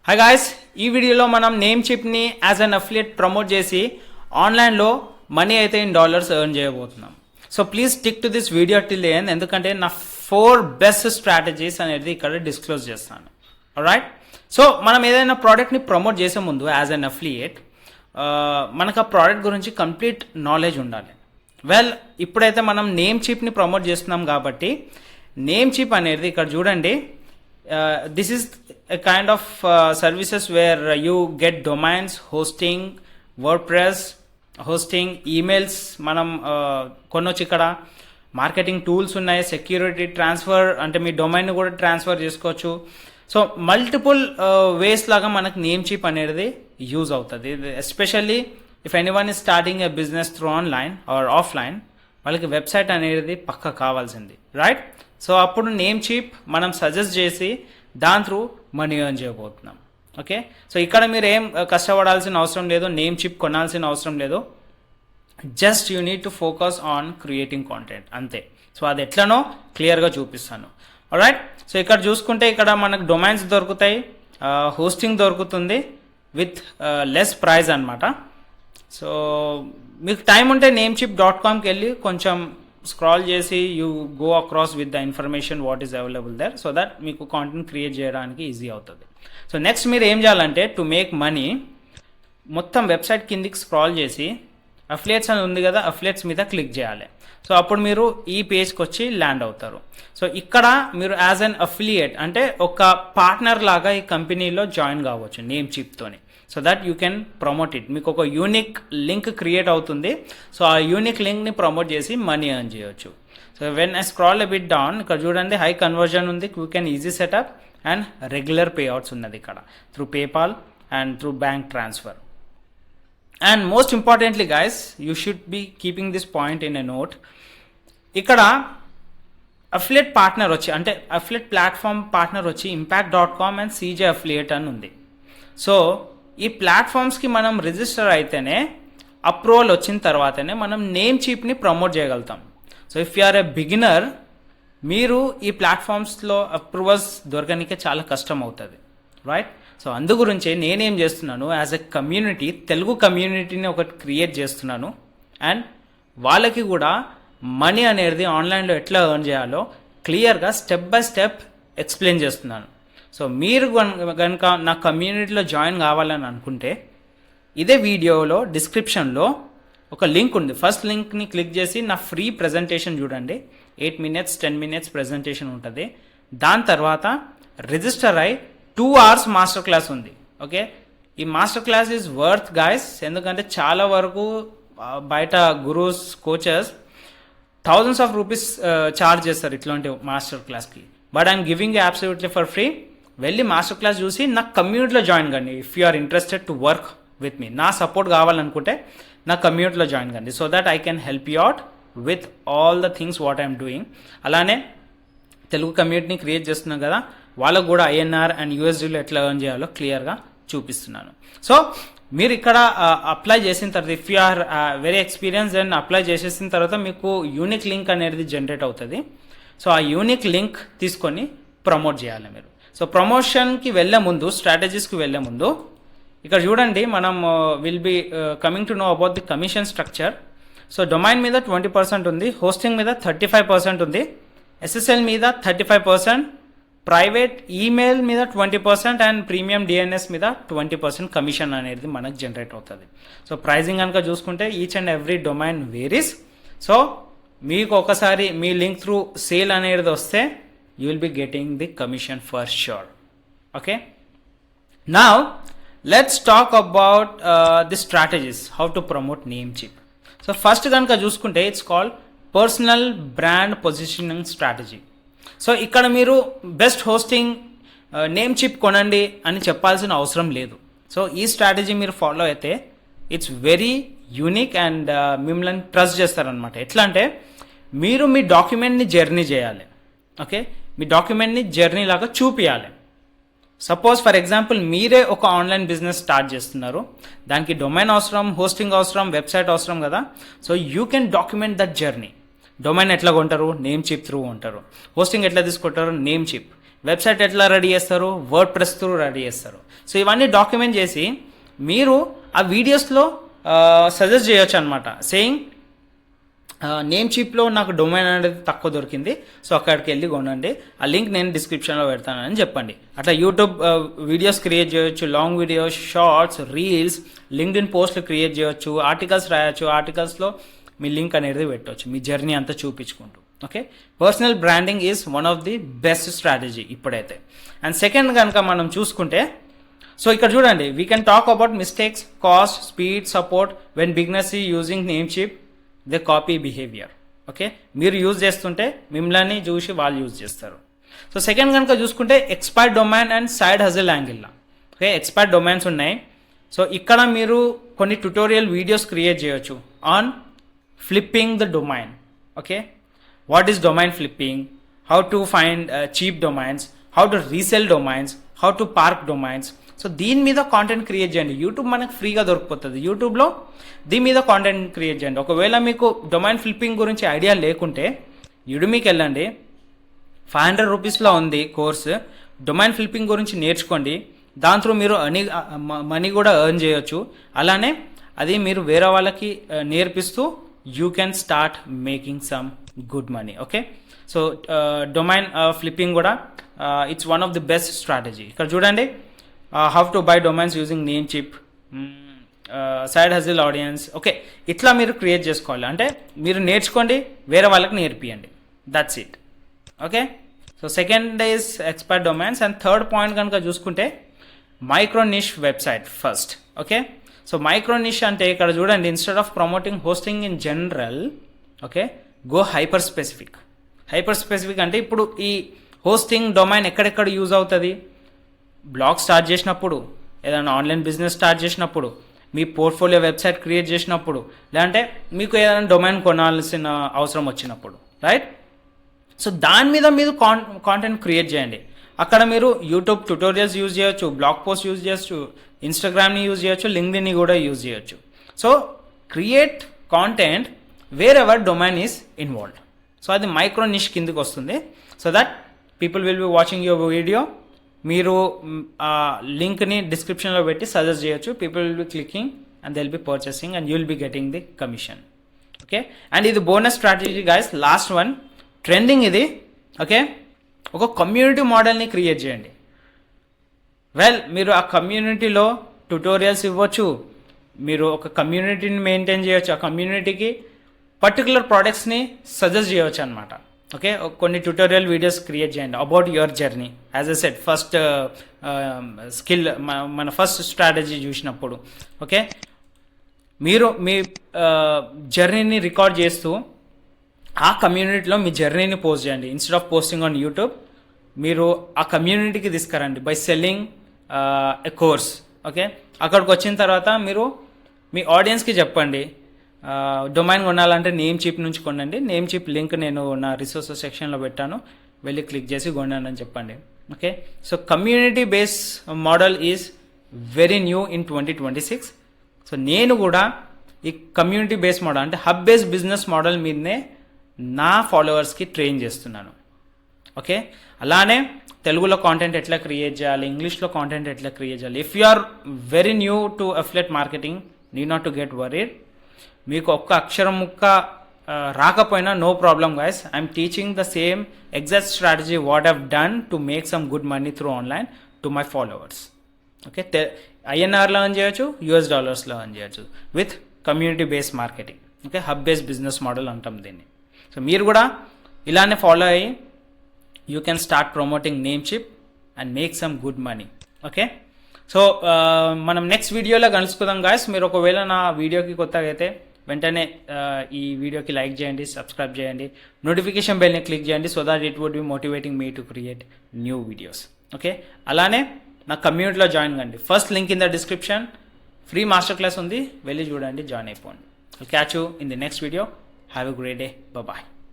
Hi guys, ఈ వీడియోలో మనం నేమ్ చిప్ని యాజ్ అన్ అఫిలియేట్ ప్రమోట్ చేసి ఆన్లైన్లో మనీ అయితే ఇన్ డాలర్స్ ఎర్న్ చేయబోతున్నాం. So please stick to this video till the end, ఎందుకంటే నా 4 బెస్ట్ స్ట్రాటజీస్ అనేది ఇక్కడ డిస్క్లోజ్ చేస్తాను. రైట్, సో మనం ఏదైనా ప్రోడక్ట్ని ప్రమోట్ చేసే ముందు యాజ్ అన్ అఫిలియేట్ మనకు ఆ ప్రోడక్ట్ గురించి కంప్లీట్ నాలెడ్జ్ ఉండాలి. వెల్, ఇప్పుడైతే మనం నేమ్ చిప్ని ప్రమోట్ చేస్తున్నాం కాబట్టి నేమ్ చిప్ అనేది ఇక్కడ చూడండి. This is a kind of services where you get domains, hosting, WordPress, hosting, emails మనం కొనొచ్చు. ఇక్కడ మార్కెటింగ్ టూల్స్ ఉన్నాయి, సెక్యూరిటీ ట్రాన్స్ఫర్ అంటే మీ డొమైన్ కూడా ట్రాన్స్ఫర్ చేసుకోవచ్చు. సో మల్టిపుల్ వేస్ లాగా మనకు నేమ్ చిప్ అనేది యూజ్ అవుతుంది. Especially if anyone is starting a business through online or offline, వాళ్ళకి వెబ్సైట్ అనేది పక్క కావాల్సింది. రైట్, సో అప్పుడు నేమ్ చిప్ మనం సజెస్ట్ చేసి దాని త్రూ మనీ ఎర్న్ చేయబోతున్నాం. ఓకే, సో ఇక్కడ మీరు ఏం కష్టపడాల్సిన అవసరం లేదు, నేమ్ చిప్ కొనాల్సిన అవసరం లేదు. Just you need to focus on creating content, అంతే. సో అది ఎట్లనో క్లియర్గా చూపిస్తాను. రైట్, సో ఇక్కడ చూసుకుంటే ఇక్కడ మనకు డొమైన్స్ దొరుకుతాయి, హోస్టింగ్ దొరుకుతుంది విత్ లెస్ ప్రైస్ అనమాట. సో మీకు టైం ఉంటే namecheap.comకి వెళ్ళి కొంచెం స్క్రాల్ చేసి you go across with the information what is available there, so that మీకు కాంటెంట్ క్రియేట్ చేయడానికి ఈజీ అవుతుంది. సో నెక్స్ట్ మీరు ఏం చేయాలంటే టు మేక్ మనీ మొత్తం వెబ్సైట్ కిందికి స్క్రాల్ చేసి అఫిలియేట్స్ అని ఉంది కదా, అఫిలియేట్స్ మీద క్లిక్ చేయాలి. సో అప్పుడు మీరు ఈ పేజ్కి వచ్చి ల్యాండ్ అవుతారు. సో ఇక్కడ మీరు యాజ్ అన్ అఫిలియేట్ అంటే ఒక పార్ట్నర్ లాగా ఈ కంపెనీలో జాయిన్ కావచ్చు నేమ్ చిప్తోని. So that you can promote it. మీకు ఒక యూనిక్ లింక్ క్రియేట్ అవుతుంది. సో ఆ యూనిక్ లింక్ని ప్రమోట్ చేసి మనీ ఎర్న్ చేయొచ్చు. So when I scroll a bit down, ఇక్కడ చూడండి హై కన్వర్జన్ ఉంది, quick and easy setup and regular payouts ఉన్నది ఇక్కడ through PayPal and through bank transfer. And most importantly guys, you should be keeping this point in a note. ఇక్కడ affiliate partner వచ్చి అంటే affiliate platform partner వచ్చి impact.com and CJ affiliate అని ఉంది. So ఈ ప్లాట్ఫామ్స్కి మనం రిజిస్టర్ అయితేనే అప్రూవల్ వచ్చిన తర్వాతనే మనం నేమ్ చిప్ని ప్రమోట్ చేయగలుగుతాం. So if you are a beginner, మీరు ఈ ప్లాట్ఫామ్స్లో అప్రూవల్స్ దొరకనికే చాలా కష్టం అవుతుంది. రైట్, సో అందు గురించే నేనేం చేస్తున్నాను, యాజ్ ఎ కమ్యూనిటీ తెలుగు కమ్యూనిటీని ఒకటి క్రియేట్ చేస్తున్నాను. అండ్ వాళ్ళకి కూడా మనీ అనేది ఆన్లైన్లో ఎట్లా ఎర్న్ చేయాలో క్లియర్గా స్టెప్ బై స్టెప్ ఎక్స్ప్లెయిన్ చేస్తున్నాను. సో మీరు కనుక నా కమ్యూనిటీలో జాయిన్ కావాలని అనుకుంటే ఇదే వీడియోలో డిస్క్రిప్షన్లో ఒక లింక్ ఉంది. ఫస్ట్ లింక్ని క్లిక్ చేసి నా ఫ్రీ ప్రజెంటేషన్ చూడండి. 8 minutes 10 minutes ప్రజెంటేషన్ ఉంటుంది. దాని తర్వాత రిజిస్టర్ అయి 2 hours మాస్టర్ క్లాస్ ఉంది. ఓకే, ఈ master class is worth guys, ఎందుకంటే చాలా వరకు బయట gurus coaches thousands of rupees charge చేస్తారు ఇట్లాంటి మాస్టర్ క్లాస్కి. But I'm giving you absolutely for free. వెళ్ళి మాస్టర్ క్లాస్ చూసి నా కమ్యూనిటీలో జాయిన్ కండి. If you are interested to work with me, నా సపోర్ట్ కావాలనుకుంటే నా కమ్యూనిటీలో జాయిన్ కండి. So that I can help you out with all the things what I'm doing. అలానే తెలుగు కమ్యూనిటీని క్రియేట్ చేస్తున్నాం కదా, వాళ్ళకు కూడా INR అండ్ USDలో ఎట్లా ఎర్న్ చేయాలో క్లియర్గా చూపిస్తున్నాను. సో మీరు ఇక్కడ అప్లై చేసిన తర్వాత if you are very experience and apply చేసేసిన తర్వాత మీకు యూనిక్ లింక్ అనేది జనరేట్ అవుతుంది. సో ఆ యూనిక్ లింక్ తీసుకొని ప్రమోట్ చేయాలి మీరు. సో ప్రమోషన్కి వెళ్ళే ముందు, స్ట్రాటజీస్కి వెళ్ళే ముందు ఇక్కడ చూడండి, మనం will be coming to know about the commission structure. So domain మీద 20% ఉంది, హోస్టింగ్ మీద 35% ఉంది, SSL మీద 35%, ప్రైవేట్ ఈమెయిల్ మీద 20% అండ్ ప్రీమియం DNS మీద 20% కమిషన్ అనేది మనకు జనరేట్ అవుతుంది. సో ప్రైజింగ్ కనుక చూసుకుంటే each and every domain varies. So మీకు ఒకసారి మీ లింక్ త్రూ సేల్ అనేది వస్తే you will be getting the commission for sure. Okay, now let's talk about the strategies how to promote Namecheap. So first ganaka chusukunte it's called personal brand positioning strategy. So ikkada meeru best hosting Namecheap konandi ani cheppalsina avasaram ledu. So ee strategy meeru follow aithe it's very unique and mimmalni trust చేస్తారన్నమాట. ఎట్లా అంటే మీరు మీ డాక్యుమెంట్ని journey చేయాలి. Okay, మీ డాక్యుమెంట్ని journey లాగా చూపించాలి. Suppose for example మీరే ఒక online business start చేస్తున్నారు, దానికి డొమైన్ అవసరం, హోస్టింగ్ అవసరం, వెబ్సైట్ అవసరం కదా. So you can document that journey. Domain ఎట్లా కొంటారు, నేమ్ చిప్ త్రూ ఉంటారు. హోస్టింగ్ ఎట్లా తీసుకుంటారు, నేమ్ చిప్. వెబ్సైట్ ఎట్లా రెడీ చేస్తారు, వర్డ్ ప్రెస్ త్రూ రెడీ చేస్తారు. సో ఇవన్నీ డాక్యుమెంట్ చేసి మీరు ఆ వీడియోస్లో సజెస్ట్ చేయొచ్చు అనమాట. సేయింగ్ నేమ్ చీప్లో నాకు డొమైన్ అనేది తక్కువ దొరికింది, సో అక్కడికి వెళ్ళి కొనండి, ఆ లింక్ నేను డిస్క్రిప్షన్లో పెడతానని చెప్పండి. అట్లా యూట్యూబ్ వీడియోస్ క్రియేట్ చేయొచ్చు, long videos, shorts, reels, LinkedIn పోస్ట్లు క్రియేట్ చేయొచ్చు, ఆర్టికల్స్ రాయొచ్చు, ఆర్టికల్స్లో మీ లింక్ అనేది పెట్టవచ్చు, మీ జర్నీ అంతా చూపించుకుంటూ. Okay, personal branding is one of the best strategy ఇప్పుడైతే. అండ్ సెకండ్ కనుక మనం చూసుకుంటే, సో ఇక్కడ చూడండి, we can talk about mistakes, cost, speed, support when beginners using Namecheap, they copy behavior. Okay, మీరు యూజ్ చేస్తుంటే మిమ్మల్ని చూసి వాళ్ళు యూజ్ చేస్తారు. సో సెకండ్ కనుక చూసుకుంటే expired domain and side హజిల్ angle. Okay, expired domains ఉన్నాయి. సో ఇక్కడ మీరు కొన్ని ట్యుటోరియల్ వీడియోస్ క్రియేట్ చేయొచ్చు on flipping the domain. Okay, what is domain flipping, how to find cheap domains, how to resell domains, how to park domains. So దీని మీద content create చేయండి. YouTube మనకు ఫ్రీగా దొరికిపోతుంది, యూట్యూబ్లో దీని మీద కాంటెంట్ క్రియేట్ చేయండి. ఒకవేళ మీకు డొమైన్ ఫ్లిప్పింగ్ గురించి ఐడియా లేకుంటే యుడమీకి వెళ్ళండి, 500 రూపీస్లో ఉంది కోర్సు. డొమైన్ ఫ్లిప్పింగ్ గురించి నేర్చుకోండి, దాని త్రూ మీరు మనీ కూడా ఎర్న్ చేయొచ్చు. అలానే అది మీరు వేరే వాళ్ళకి నేర్పిస్తూ you can start making some good money. Okay, so domain flipping కూడా it's one of the best strategy. ఇక్కడ చూడండి, how to buy domains using Namecheap, side hustle audience. Okay, ఇట్లా మీరు క్రియేట్ చేసుకోవాలి. అంటే మీరు నేర్చుకోండి, వేరే వాళ్ళకి నేర్పియండి, that's it. Okay, so second is expert domains. And third point కనుక చూసుకుంటే micro niche website first. Okay, so micro niche అంటే ఇక్కడ చూడండి, instead of promoting hosting in general, okay, go hyper specific. Hyper specific అంటే ఇప్పుడు ఈ hosting domain ఎక్కడెక్కడ use అవుతుంది, బ్లాగ్ స్టార్ట్ చేసినప్పుడు, ఏదైనా ఆన్లైన్ బిజినెస్ స్టార్ట్ చేసినప్పుడు, మీ పోర్ట్ఫోలియో వెబ్సైట్ క్రియేట్ చేసినప్పుడు, లేదంటే మీకు ఏదైనా డొమైన్ కొనాల్సిన అవసరం వచ్చినప్పుడు, రైట్? సో దాని మీద మీరు కాంటెంట్ క్రియేట్ చేయండి. అక్కడ మీరు యూట్యూబ్ ట్యుటోరియల్స్ యూజ్ చేయొచ్చు, బ్లాగ్ పోస్ట్ యూజ్ చేయొచ్చు, ఇన్స్టాగ్రామ్ని యూజ్ చేయొచ్చు, లింక్డ్ఇన్ని కూడా యూజ్ చేయొచ్చు. So create content wear ever domain is involved. So అది మైక్రో నిష్ కిందకి వస్తుంది. So that people will be watching your video. మీరు లింక్ని డిస్క్రిప్షన్లో పెట్టి సజెస్ట్ చేయొచ్చు, people will be clicking and they will be purchasing and you will be getting the commission. Okay, and ఇది bonus strategy guys, last one, trending ఇది. Okay, ఒక community మోడల్ని create చేయండి. వెల్, మీరు ఆ కమ్యూనిటీలో ట్యుటోరియల్స్ ఇవ్వచ్చు, మీరు ఒక కమ్యూనిటీని మెయింటైన్ చేయొచ్చు, ఆ కమ్యూనిటీకి పర్టికులర్ ప్రోడక్ట్స్ని సజెస్ట్ చేయవచ్చు అనమాట. ఓకే, కొన్ని ట్యుటోరియల్ వీడియోస్ క్రియేట్ చేయండి about your journey. As a set, first skill, మన ఫస్ట్ స్ట్రాటజీ చూసినప్పుడు, ఓకే, మీరు మీ జర్నీని రికార్డ్ చేస్తూ ఆ కమ్యూనిటీలో మీ జర్నీని పోస్ట్ చేయండి. Instead of posting on YouTube, మీరు ఆ కమ్యూనిటీకి తీసుకురండి by selling a course. Okay, అక్కడికి వచ్చిన తర్వాత మీరు మీ ఆడియన్స్కి చెప్పండి, డొమైన్ కొనాలంటే నేమ్ చీప్ నుంచి కొనండి, నేమ్ చీప్ లింక్ నేను నా రిసోర్సెస్ సెక్షన్లో పెట్టాను, వెళ్ళి క్లిక్ చేసి కొనండి అని చెప్పండి. Okay, so community base model is very new in 2026. So నేను కూడా ఈ కమ్యూనిటీ బేస్ మోడల్ అంటే హబ్ బేస్ బిజినెస్ మోడల్ మీదనే నా ఫాలోవర్స్కి ట్రైన్ చేస్తున్నాను. ఓకే, అలానే తెలుగులో కాంటెంట్ ఎట్లా క్రియేట్ చేయాలి, ఇంగ్లీష్లో కాంటెంట్ ఎట్లా క్రియేట్ చేయాలి. If you are very new to affiliate marketing, need not to get worried. మీకు ఒక్క అక్షరం ముక్క రాకపోయినా no problem guys, I'm teaching the same exact strategy what have done to make some good money through online to my followers. Okay, ఐఎన్ఆర్లో earn చేయొచ్చు, US డాలర్స్లో earn చేయొచ్చు with community based marketing. Okay, hub based business model అంటాం దీన్ని. సో మీరు కూడా ఇలానే ఫాలో అయ్యి you can start promoting name chip and make some good money. Okay, so మనం నెక్స్ట్ వీడియోలో కలుసుకుందాం గాయస్. మీరు ఒకవేళ నా వీడియోకి కొత్తగా అయితే వెంటనే ఈ వీడియోకి లైక్ చేయండి, సబ్స్క్రైబ్ చేయండి, నోటిఫికేషన్ బెల్ని క్లిక్ చేయండి, so that it would be motivating me to create new videos. Okay, అలానే నా కమ్యూనిటీలో జాయిన్ కండి. First link in the description, free master class ఉంది, వెళ్ళి చూడండి, జాయిన్ అయిపోండి. I'll catch you in the next video. Have a great day. Bye-bye.